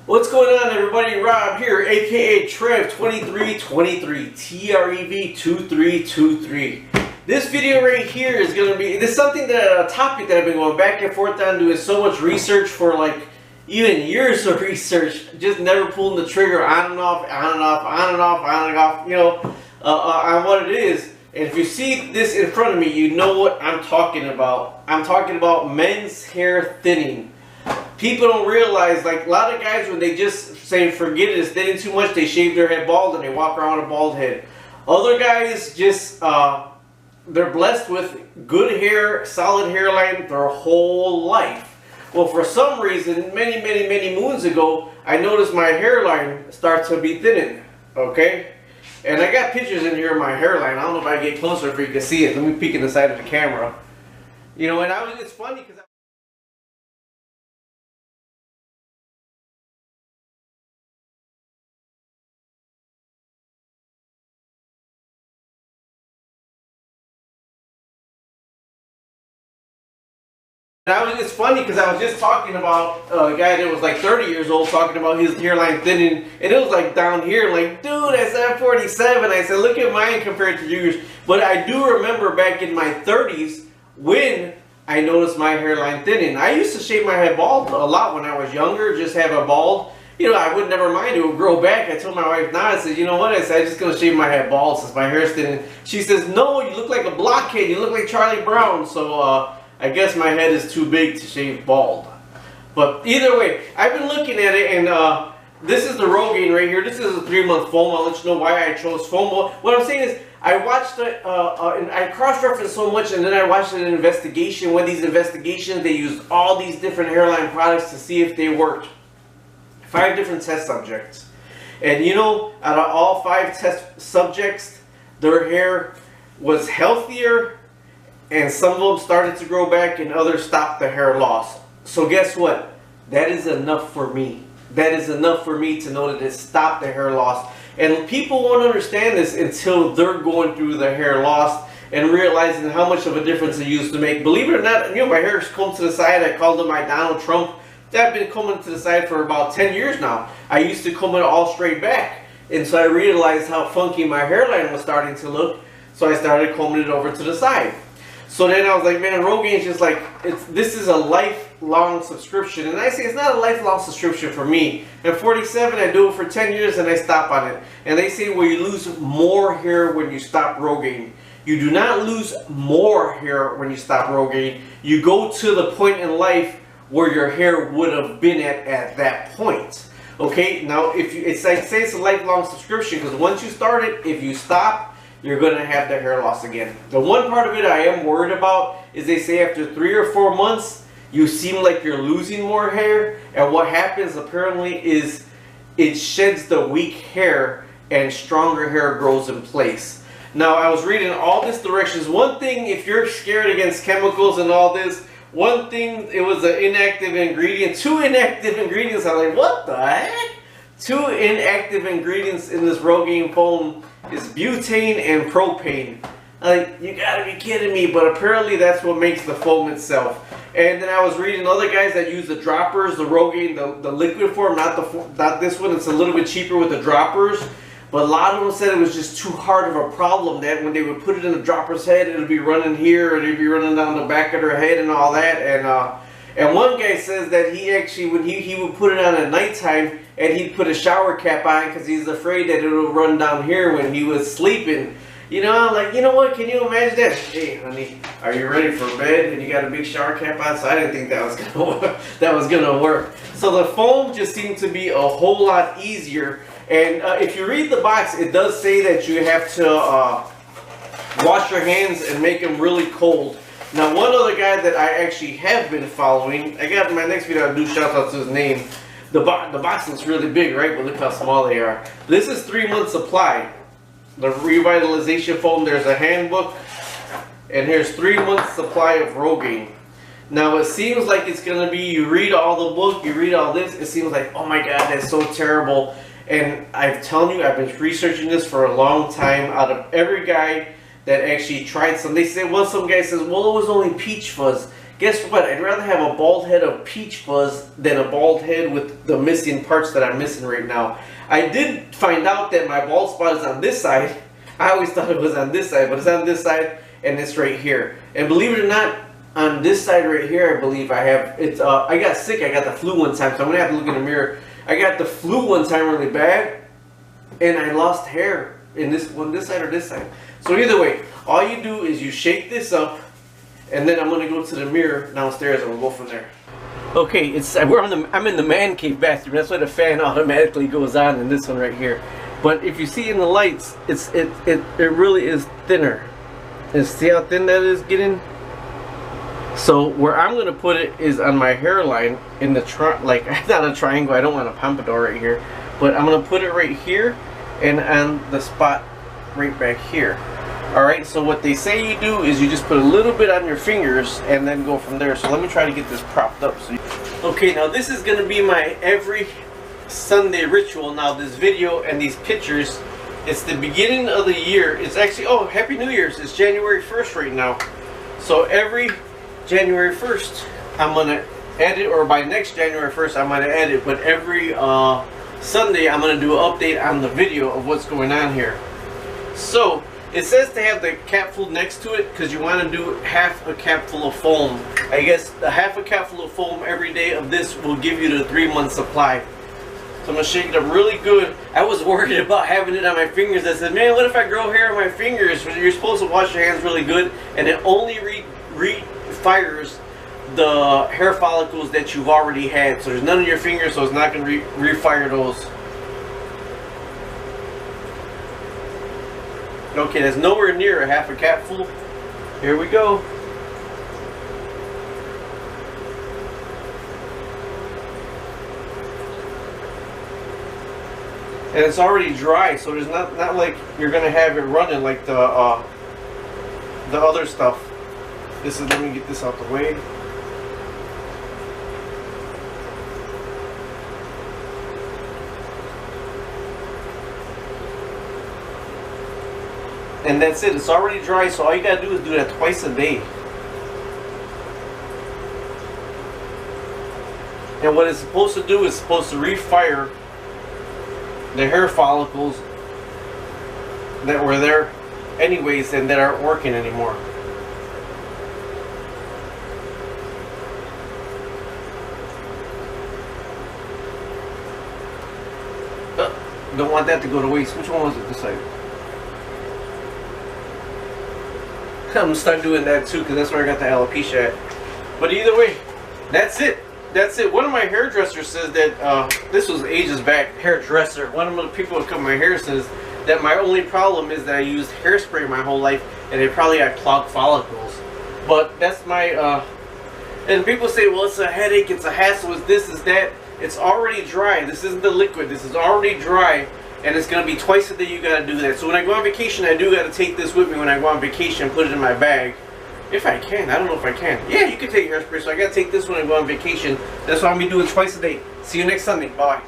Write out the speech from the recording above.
What's going on, everybody? Rob here, aka Trev2323, TREV2323. This video right here is going to be, this is something that, a topic that I've been going back and forth on, doing so much research for like even years of research, just never pulling the trigger on and off, on and off, on and off, on and off, you know, on what it is. And if you see this in front of me, you know what I'm talking about. I'm talking about men's hair thinning. People don't realize, like a lot of guys, when they just say forget it, it's thinning too much, they shave their head bald and they walk around with a bald head. Other guys just, they're blessed with good hair, solid hairline their whole life. Well, for some reason, many moons ago, I noticed my hairline start to be thinning, okay? And I got pictures in here of my hairline. I don't know if I get closer if you can see it. Let me peek in the side of the camera. You know, and it's funny because it's funny because I was just talking about a guy that was like 30 years old talking about his hairline thinning, and it was like down here, like, dude, I said I'm 47. I said, look at mine compared to yours. But I do remember back in my 30s when I noticed my hairline thinning. I used to shave my head bald a lot when I was younger, just have a bald. You know, I would never mind, it would grow back. I told my wife now, I said, you know what, I said, I'm just going to shave my head bald since my hair's thinning. She says, no, you look like a blockhead, you look like Charlie Brown. So, I guess my head is too big to shave bald. But either way, I've been looking at it, and this is the Rogaine right here. This is a 3-month foam. I'll let you know why I chose foam. What I'm saying is, I watched it, and I cross-referenced so much, and then I watched an investigation. One of these investigations, they used all these different hairline products to see if they worked. 5 different test subjects. And you know, out of all 5 test subjects, their hair was healthier, and some of them started to grow back and others stopped the hair loss. So guess what? That is enough for me. That is enough for me to know that it stopped the hair loss. And people won't understand this until they're going through the hair loss and realizing how much of a difference it used to make. Believe it or not, you know, my hair's combed to the side. I called it my Donald Trump. I've been combing to the side for about 10 years now. I used to comb it all straight back. And so I realized how funky my hairline was starting to look. So I started combing it over to the side. So then I was like, man, Rogaine's just like, this is a lifelong subscription. And I say it's not a lifelong subscription for me. At 47, I do it for 10 years and I stop on it. And they say, well, you lose more hair when you stop Rogaine. You do not lose more hair when you stop Rogaine. You go to the point in life where your hair would have been at that point. Okay, now it's like, say it's a lifelong subscription, because once you start it, if you stop, you're going to have the hair loss again. The one part of it I am worried about is they say after 3 or 4 months, you seem like you're losing more hair. And what happens apparently is it sheds the weak hair and stronger hair grows in place. Now, I was reading all these directions. One thing, if you're scared against chemicals and all this, one thing, it was an inactive ingredient. 2 inactive ingredients. I'm like, what the heck? 2 inactive ingredients in this Rogaine foam is butane and propane. Like, you gotta be kidding me, but apparently that's what makes the foam itself. And then I was reading other guys that use the droppers, the Rogaine, the liquid form, not this one. It's a little bit cheaper with the droppers. But a lot of them said it was just too hard of a problem, that when they would put it in the dropper's head, it would be running here, and it would be running down the back of their head and all that. And one guy says that he actually, when he would put it on at nighttime, and he'd put a shower cap on because he's afraid that it will run down here when he was sleeping. You know, I'm like, you know what, can you imagine that? Hey, honey, are you ready for bed? And you got a big shower cap on, so I didn't think that was gonna work. So the foam just seemed to be a whole lot easier. And if you read the box, it does say that you have to wash your hands and make them really cold. Now, one other guy that I actually have been following, I got in my next video, I'll do shout out to his name. The box looks really big, right? But look how small they are. This is 3 months supply. The revitalization foam, there's a handbook. And here's 3 months supply of Rogaine. Now, it seems like it's going to be, you read all the book, you read all this, it seems like, oh my God, that's so terrible. And I'm telling you, I've been researching this for a long time. Out of every guy that actually tried some, they say, well, some guy says, well, it was only peach fuzz. guess what? I'd rather have a bald head of peach fuzz than a bald head with the missing parts that I'm missing right now. I did find out that my bald spot is on this side. I always thought it was on this side, but it's on this side and it's right here. And believe it or not, on this side right here, I believe I have, it's, I got sick, I got the flu one time, so I'm gonna have to look in the mirror. I got the flu one time really bad, and I lost hair in this one, this side or this side. So either way, all you do is you shake this up, and then I'm gonna go to the mirror downstairs and we'll go from there. Okay, I'm in the man cave bathroom. That's why the fan automatically goes on in this one right here. But if you see in the lights, it really is thinner. And see how thin that is getting? So where I'm gonna put it is on my hairline in the like not a triangle. I don't want a pompadour right here, but I'm gonna put it right here and on the spot right back here. All right. So what they say you do is you just put a little bit on your fingers and then go from there. So let me try to get this propped up. Okay. Now this is gonna be my every Sunday ritual. Now this video and these pictures. It's the beginning of the year. It's actually, oh, Happy New Year's. It's January 1st right now. So every January 1st, I'm going to edit, or by next January 1st, I'm going to edit. But every Sunday, I'm going to do an update on the video of what's going on here. So, it says to have the capful next to it because you want to do half a capful of foam. I guess the half a capful of foam every day of this will give you the 3-month supply. So I'm going to shake it up really good. I was worried about having it on my fingers. I said, man, what if I grow hair on my fingers? You're supposed to wash your hands really good, and it only refires the hair follicles that you've already had. So there's none on your fingers, so it's not going to refire those. Okay, that's nowhere near a half a capful. Here we go. And it's already dry, so there's not like you're gonna have it running like the other stuff. This is, let me get this out the way. And that's it. It's already dry, so all you gotta do is do that twice a day. And what it's supposed to do is supposed to refire the hair follicles that were there anyways and that aren't working anymore. Don't want that to go to waste. Which one was it this side? I'm gonna start doing that too because that's where I got the alopecia at. But either way, that's it. That's it. One of my hairdressers says that, this was ages back, hairdresser. One of the people who cut my hair says that my only problem is that I used hairspray my whole life and it probably got clogged follicles. But that's my, and people say, well, it's a headache, it's a hassle, it's this, it's that. It's already dry. This isn't the liquid. This is already dry. And it's going to be twice a day you got to do that. So when I go on vacation, I do got to take this with me when I go on vacation, put it in my bag. If I can. I don't know if I can. Yeah, you can take hairspray. So I got to take this when I go on vacation. That's what I'm going to be doing twice a day. See you next Sunday. Bye.